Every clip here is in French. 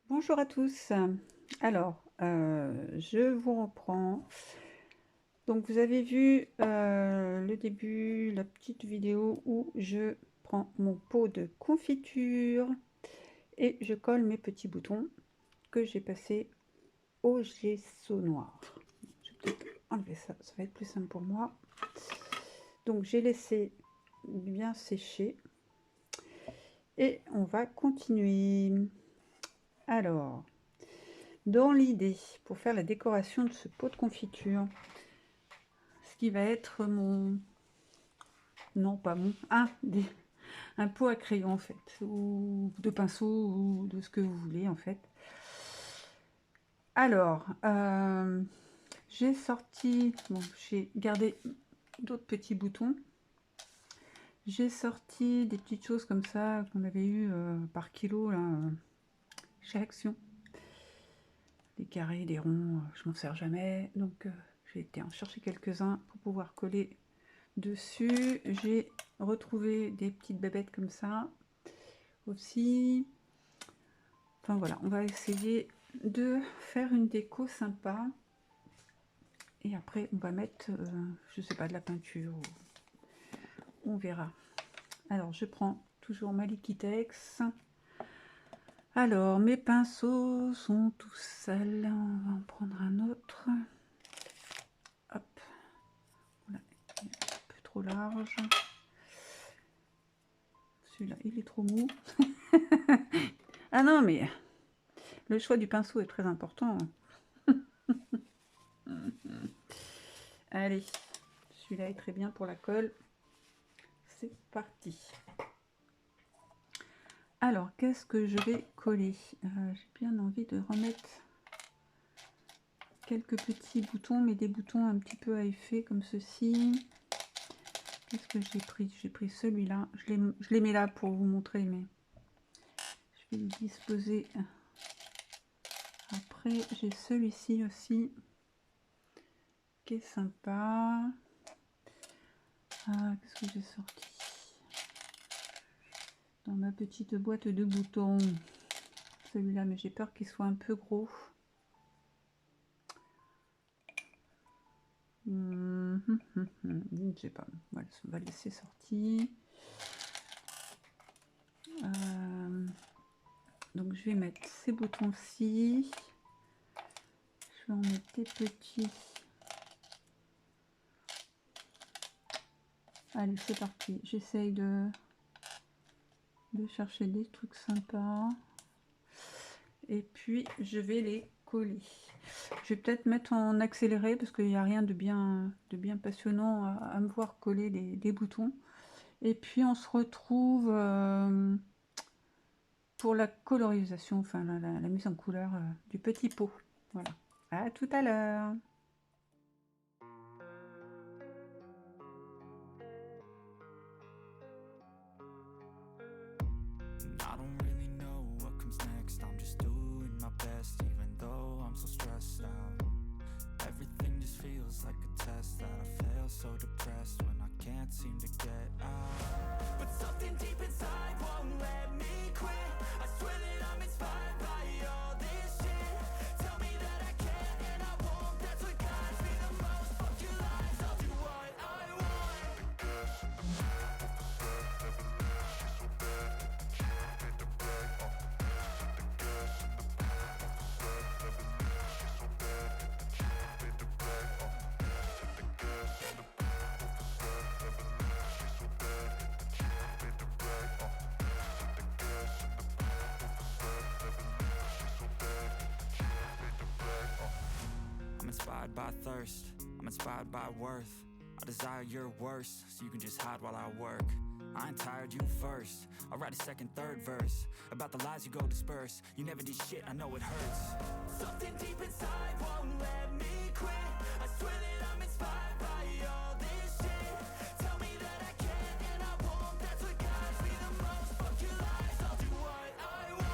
Bonjour à tous. Alors, je vous reprends. Donc vous avez vu, le début, la petite vidéo où je prends mon pot de confiture et je colle mes petits boutons que j'ai passés au gesso noir. Je vais peut-être enlever ça, ça va être plus simple pour moi. Donc j'ai laissé bien sécher et on va continuer. Alors, dans l'idée, pour faire la décoration de ce pot de confiture, ce qui va être mon... Non, pas mon... un pot à crayon, en fait, ou de pinceau, ou de ce que vous voulez, en fait. Alors, j'ai sorti... Bon, j'ai gardé d'autres petits boutons. J'ai sorti des petites choses comme ça, qu'on avait eu par kilo, là, chez Action. Des carrés, des ronds, je m'en sers jamais. Donc, j'ai été en chercher quelques-uns pour pouvoir coller dessus. J'ai retrouvé des petites bébêtes comme ça aussi. Enfin voilà, on va essayer de faire une déco sympa. Et après, on va mettre, je sais pas, de la peinture. On verra. Alors, je prends toujours ma Liquitex. Alors, mes pinceaux sont tout sales. On va en prendre un autre. Hop. Voilà, il est un peu trop large. Celui-là, il est trop mou. Ah non, mais le choix du pinceau est très important. Allez, celui-là est très bien pour la colle. C'est parti. Alors, qu'est-ce que je vais coller? J'ai bien envie de remettre quelques petits boutons, mais des boutons un petit peu à effet comme ceci. Qu'est-ce que j'ai pris? J'ai pris celui-là. Je les mets là pour vous montrer, mais je vais les disposer. Après, j'ai celui-ci aussi qui est sympa. Ah, qu'est-ce que j'ai sorti dans ma petite boîte de boutons? Celui-là, mais j'ai peur qu'il soit un peu gros. Je ne sais pas. Voilà, on va laisser sortir. Donc je vais mettre ces boutons-ci. Je vais en mettre des petits. Allez, c'est parti. J'essaye de chercher des trucs sympas. Et puis, je vais les coller. Je vais peut-être mettre en accéléré parce qu'il n'y a rien de bien passionnant à me voir coller des boutons. Et puis, on se retrouve pour la colorisation, enfin la mise en couleur du petit pot. Voilà. À tout à l'heure. I don't really know what comes next. I'm just doing my best, even though I'm so stressed out. Everything just feels like a test that I fail, so depressed when I can't seem to get out. But something deep inside won't let me quit. I swear that I'm inspired by all this shit. Tell me that I can and I won't. That's what guides me the most. Fuck your lies, I'll do what I want. I'm inspired by thirst, I'm inspired by worth. I desire your worst, so you can just hide while I work. I ain't tired, you first. I'll write a second, third verse about the lies you go disperse. You never did shit, I know it hurts. Something deep inside won't let me quit. I swear that I'm inspired by all this shit. Tell me that I can and I won't. That's what guides me the most. Fuck your lies, I'll do what I want.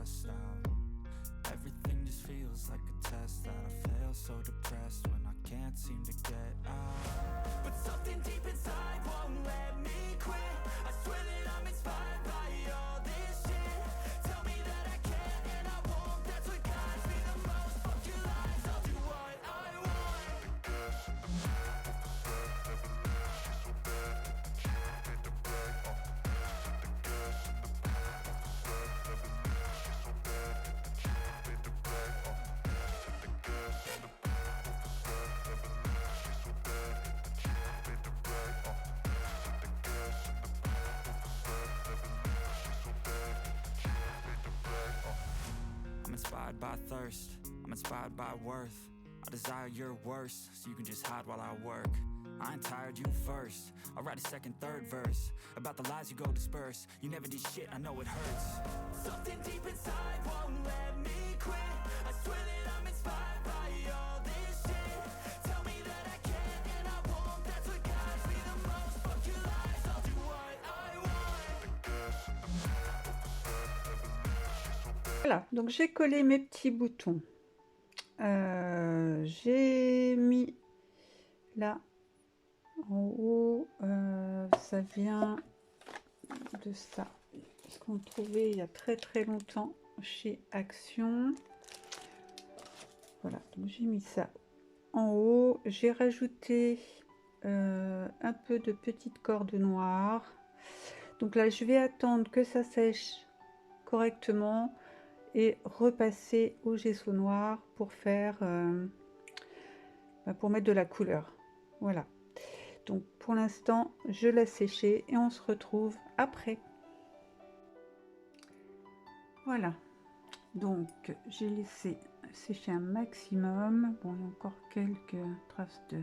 stressed out. Everything just feels like a test that I fail, so depressed when I can't seem to get out. But something deep inside won't let me quit. I swear that I'm inspired by all this shit. Tell me that I can and I won't, that's what guides me the most. Fuck your lies, I'll do what I want. I'm inspired by thirst, I'm inspired by worth. I desire your worst, so you can just hide while I work. I ain't tired, you first. I'll write a second, third verse about the lies you go disperse. You never did shit, I know it hurts. Something deep inside won't let me quit. I swear that I'm inspired by all this shit. Tell me that I can and I won't, that's what guides me the most. Fuck your lies, I'll do what I want. Voilà, donc j'ai collé mes petits boutons. J'ai mis là en haut, ça vient de ça, ce qu'on trouvait il y a très longtemps chez Action. Voilà, donc j'ai mis ça en haut. J'ai rajouté un peu de petite corde noire. Donc là, je vais attendre que ça sèche correctement et repasser au gesso noir pour faire pour mettre de la couleur. Voilà, donc pour l'instant je laisse sécher et on se retrouve après. Voilà, donc j'ai laissé sécher un maximum. Bon, il y a encore quelques traces de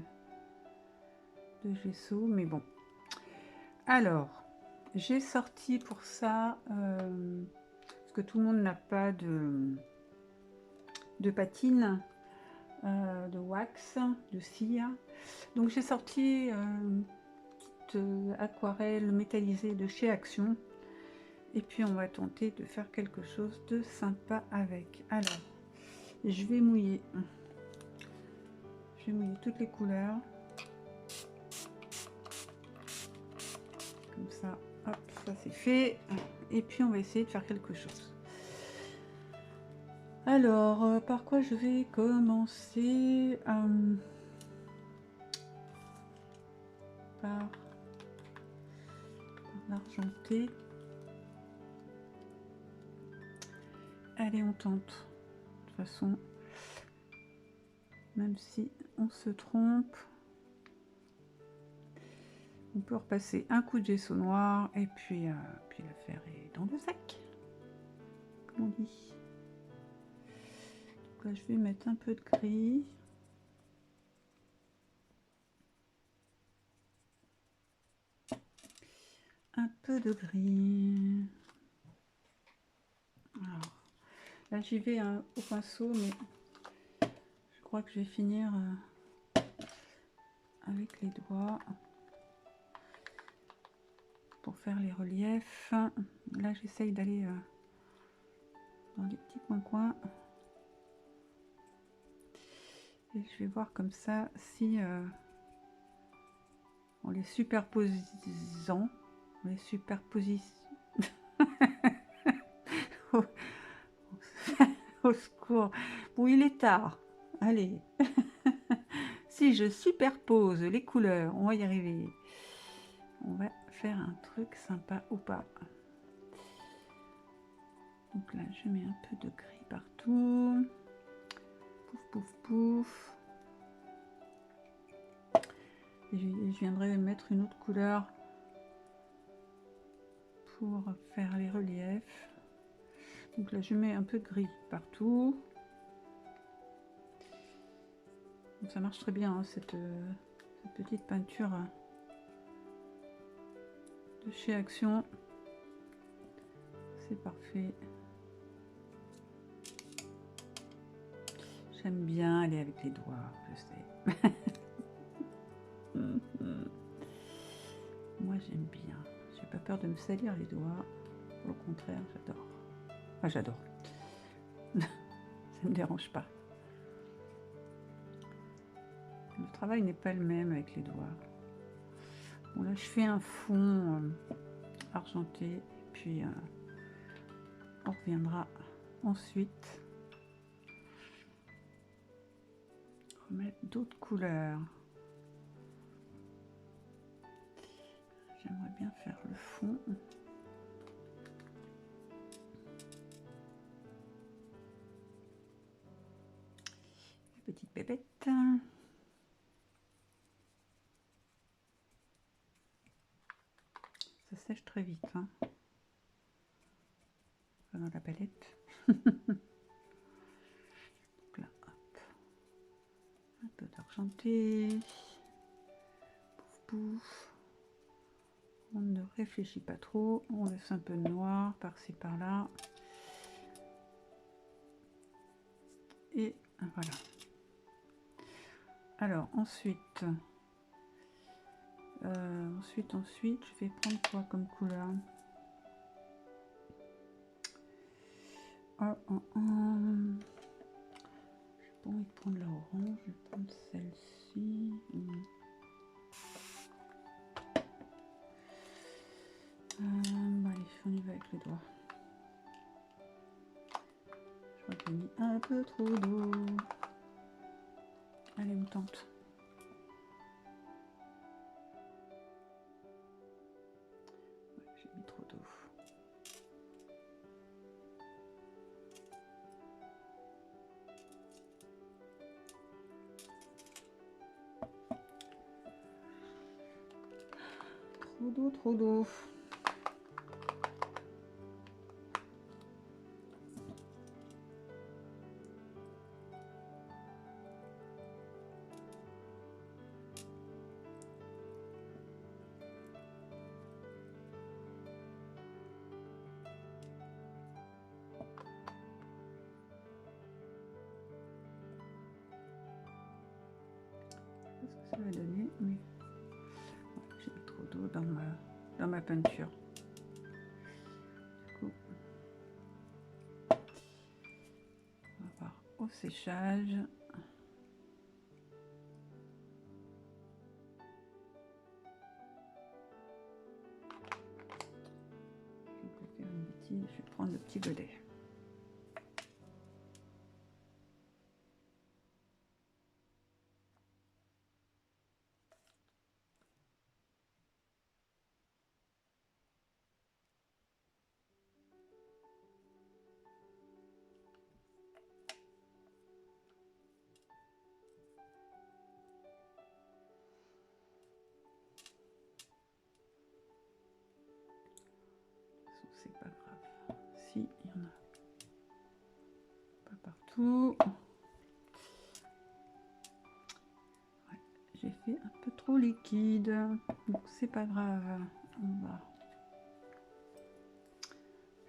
gesso, mais bon. Alors j'ai sorti pour ça parce que tout le monde n'a pas de patine, de wax, de cire. Donc j'ai sorti une petite aquarelle métallisée de chez Action. Et puis on va tenter de faire quelque chose de sympa avec. Alors, je vais mouiller toutes les couleurs. Comme ça, hop, ça c'est fait. Et puis on va essayer de faire quelque chose. Alors, par quoi je vais commencer? Par l'argenté. Allez, on tente. De toute façon, même si on se trompe, on peut repasser un coup de gesso noir et puis l'affaire est dans le sac, comme on dit. Donc là, je vais mettre un peu de gris. Un peu de gris. Alors, là, j'y vais au pinceau, mais je crois que je vais finir avec les doigts pour faire les reliefs. Là, j'essaye d'aller dans les petits coins. Et je vais voir comme ça si en les superposant, au secours. Bon, il est tard. Allez. Si je superpose les couleurs, on va y arriver. On va faire un truc sympa ou pas. Donc là, je mets un peu de gris partout. Pouf, pouf, pouf. Et je viendrai mettre une autre couleur pour faire les reliefs. Donc là, je mets un peu de gris partout. Donc ça marche très bien, hein, cette petite peinture de chez Action. C'est parfait. J'aime bien aller avec les doigts, je sais. Moi, j'aime bien. J'ai pas peur de me salir les doigts. Au contraire, j'adore. Enfin, j'adore. Ça me dérange pas. Le travail n'est pas le même avec les doigts. Bon, là, je fais un fond argenté, et puis on reviendra ensuite remettre d'autres couleurs. J'aimerais bien faire le fond. Petite pépette. Ça sèche très vite, hein. Pas dans la palette. Donc là, hop. Un peu d'argenté. Pouf pouf. On ne réfléchit pas trop. On laisse un peu de noir par-ci par-là. Et voilà. Alors ensuite, je vais prendre quoi comme couleur? J'ai pas envie de prendre la orange, je vais prendre celle-ci. Allez, on y va avec les doigts. Je crois que j'ai mis un peu trop d'eau. Allez, on tente. Ouais, j'ai mis trop d'eau. Trop d'eau, trop d'eau. Qu'est-ce que ça va donner? Oui. J'ai mis trop d'eau dans ma peinture. Du coup, on va voir au séchage. Je vais faire une bêtise, je vais prendre le petit godet. C'est pas grave. Si, il y en a pas partout. Ouais, j'ai fait un peu trop liquide. Donc c'est pas grave. On va.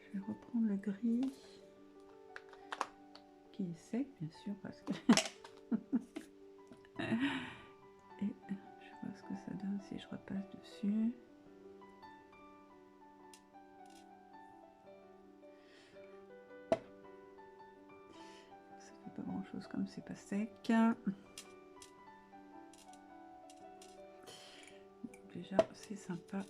Je vais reprendre le gris. Qui est sec, bien sûr, parce que. Et je vois ce que ça donne si je repasse dessus. Ça fait pas grand chose comme c'est pas sec. Déjà c'est sympa.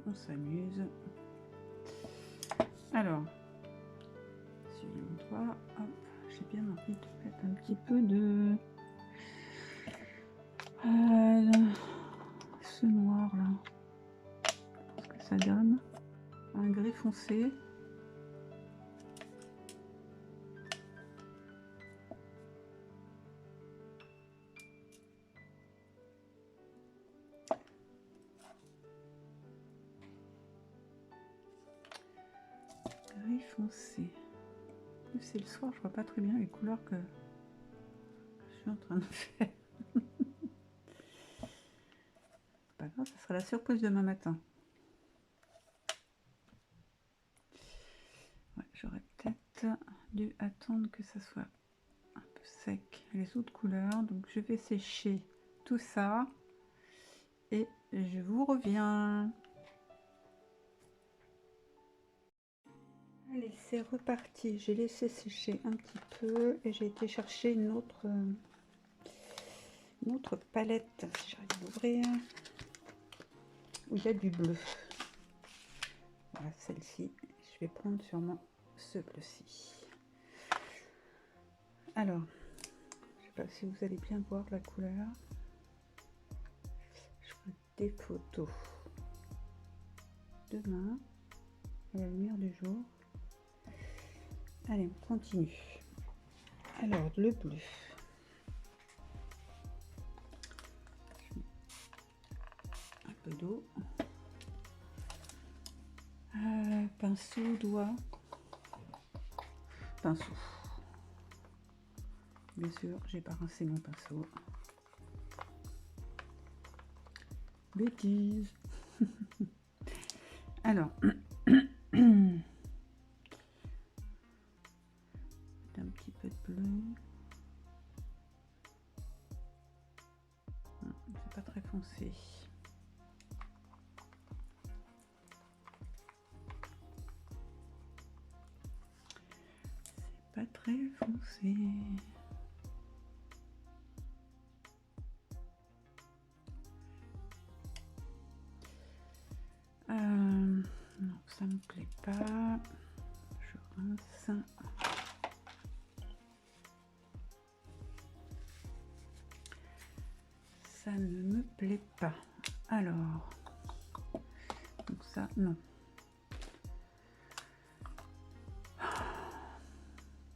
On s'amuse. Alors, si on doit, hop, j'ai bien envie de mettre un petit peu de ce noir là. Ce que ça donne un gris foncé. Gris foncé. C'est le soir, je vois pas très bien les couleurs que je suis en train de faire. pas grave, ça sera la surprise demain matin. Ouais, j'aurais peut-être dû attendre que ça soit un peu sec les autres couleurs. Donc je vais sécher tout ça et je vous reviens. Allez, c'est reparti. J'ai laissé sécher un petit peu et j'ai été chercher une autre palette, si j'arrive à l'ouvrir, où il y a du bleu. Voilà, celle-ci. Je vais prendre sûrement ce bleu-ci. Alors, je sais pas si vous allez bien voir la couleur. Je ferai des photos demain à la lumière du jour. Allez, on continue. Alors, le bleu. Un peu d'eau. Pinceau, doigt. Pinceau. Bien sûr, j'ai pas rincé mon pinceau. Bêtise. Alors, un petit peu de bleu. C'est pas très foncé. C'est pas très foncé. Non, ça me plaît pas. Je rince. Ça ne me plaît pas. Alors, donc ça, non.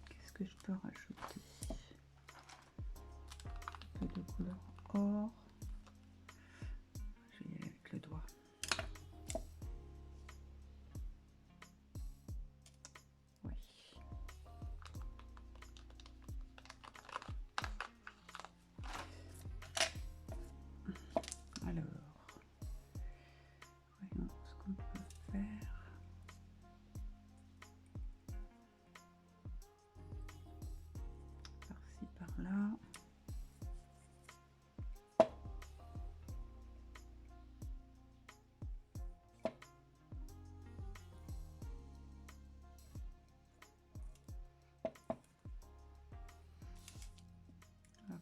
Qu'est-ce que je peux rajouter? Un peu de couleur or. Je vais y aller avec le doigt. Oui. Alors, voyons ce qu'on peut faire. Par-ci, par-là.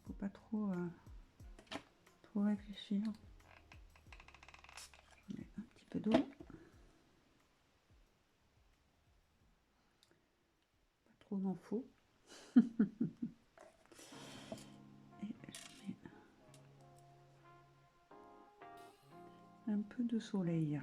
Faut pas trop réfléchir. Je mets un petit peu d'eau. Pas trop d'en faut. Et je mets un peu de soleil.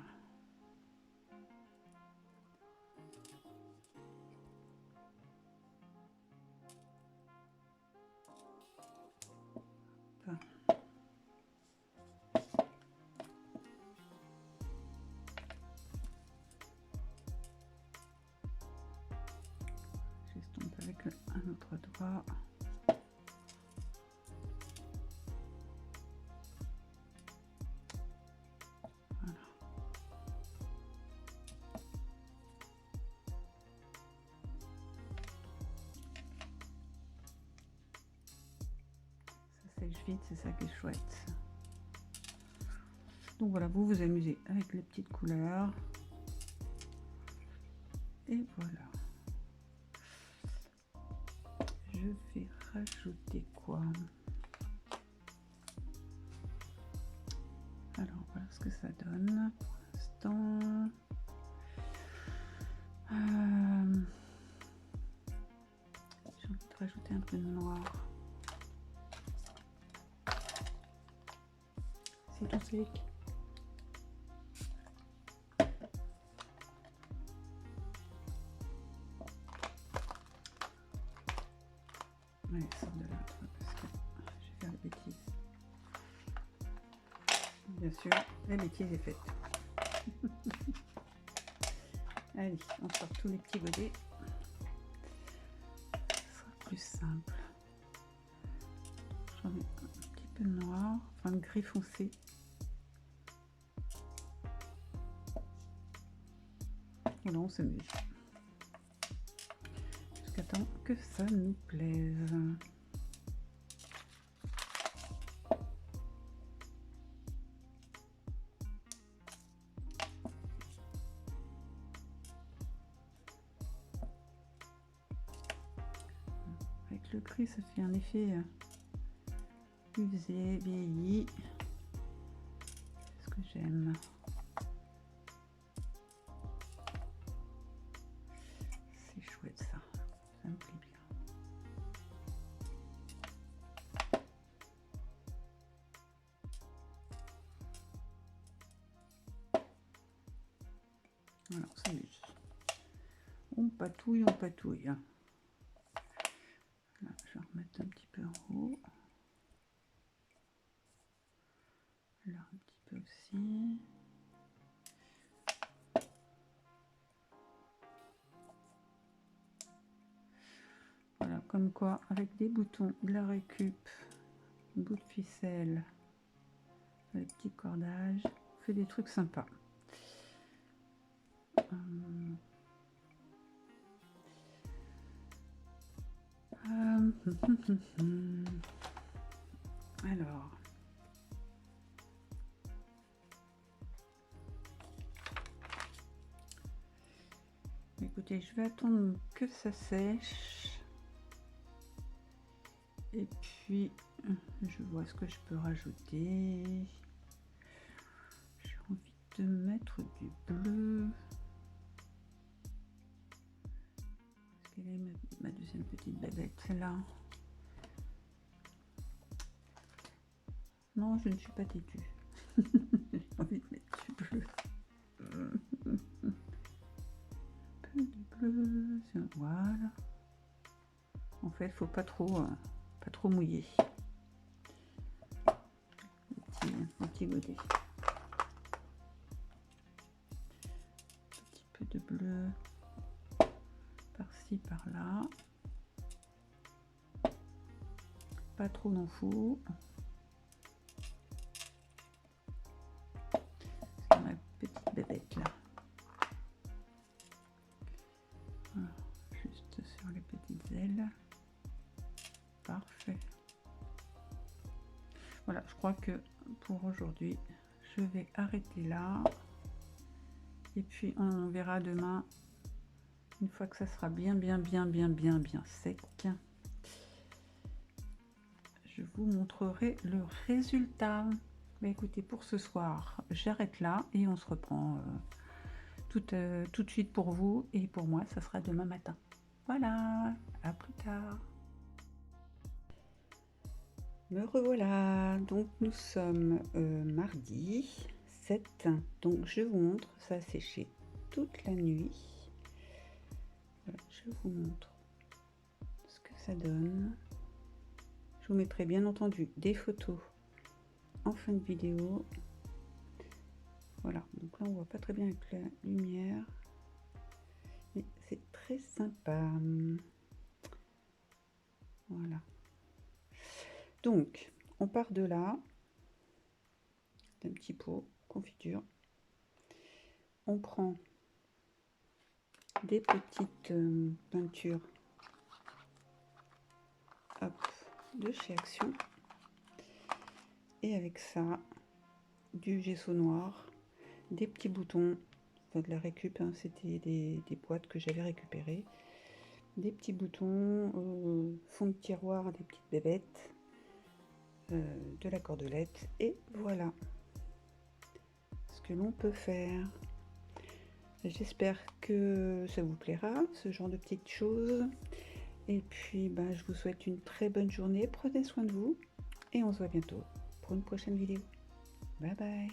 J'estompe avec un autre doigt. Voilà. Ça sèche vite, c'est ça qui est chouette. Donc voilà, vous vous amusez avec les petites couleurs. Et voilà. Je vais rajouter quoi? Alors voilà ce que ça donne pour l'instant. J'ai envie de rajouter un peu de noir. C'est tout sec. Allez, sors de là, parce que je vais faire la bêtise. Bien sûr, la bêtise est faite. Allez, on sort tous les petits godets. Ce sera plus simple. J'en mets un petit peu de noir, enfin de gris foncé. Voilà, on s'amuse. Jusqu'à temps que ça nous plaise. Avec le gris, ça fait un effet usé, vieilli. C'est ce que j'aime. C'est chouette ça, ça me plaît bien. Voilà, on s'amuse. On patouille, on patouille. Là, je vais remettre un petit peu en haut. Là, un petit peu aussi. Voilà, comme quoi, avec des boutons, de la récup, un bout de ficelle, les petits cordages, on fait des trucs sympas. Alors, écoutez, je vais attendre que ça sèche et puis je vois ce que je peux rajouter. J'ai envie de mettre du bleu. Est-ce qu'elle est ma deuxième petite babette, celle-là? Non, je ne suis pas têtue. J'ai envie de mettre du bleu. Un peu de bleu. Voilà. En fait, il faut pas trop mouiller. Un petit godet. Un petit peu de bleu par-ci, par-là. Pas trop non fou. C'est ma petite bébête là. Voilà, juste sur les petites ailes. Parfait. Voilà, je crois que pour aujourd'hui, je vais arrêter là. Et puis on verra demain, une fois que ça sera bien sec. Je vous montrerai le résultat. Mais écoutez, pour ce soir, j'arrête là et on se reprend tout de suite pour vous. Et pour moi, ça sera demain matin. Voilà, à plus tard. Me revoilà, donc nous sommes mardi 7, donc je vous montre, ça a séché toute la nuit. Voilà, je vous montre ce que ça donne. Je vous mettrai bien entendu des photos en fin de vidéo. Voilà, donc là on voit pas très bien avec la lumière, mais c'est très sympa. Voilà. Donc, on part de là, d'un petit pot confiture. On prend des petites peintures de chez Action. Et avec ça, du gesso noir, des petits boutons, enfin de la récup, hein, c'était des boîtes que j'avais récupérées. Des petits boutons, fond de tiroir, des petites bébêtes. De la cordelette et voilà ce que l'on peut faire. J'espère que ça vous plaira, ce genre de petites choses, et puis je vous souhaite une très bonne journée, prenez soin de vous et on se voit bientôt pour une prochaine vidéo. Bye bye.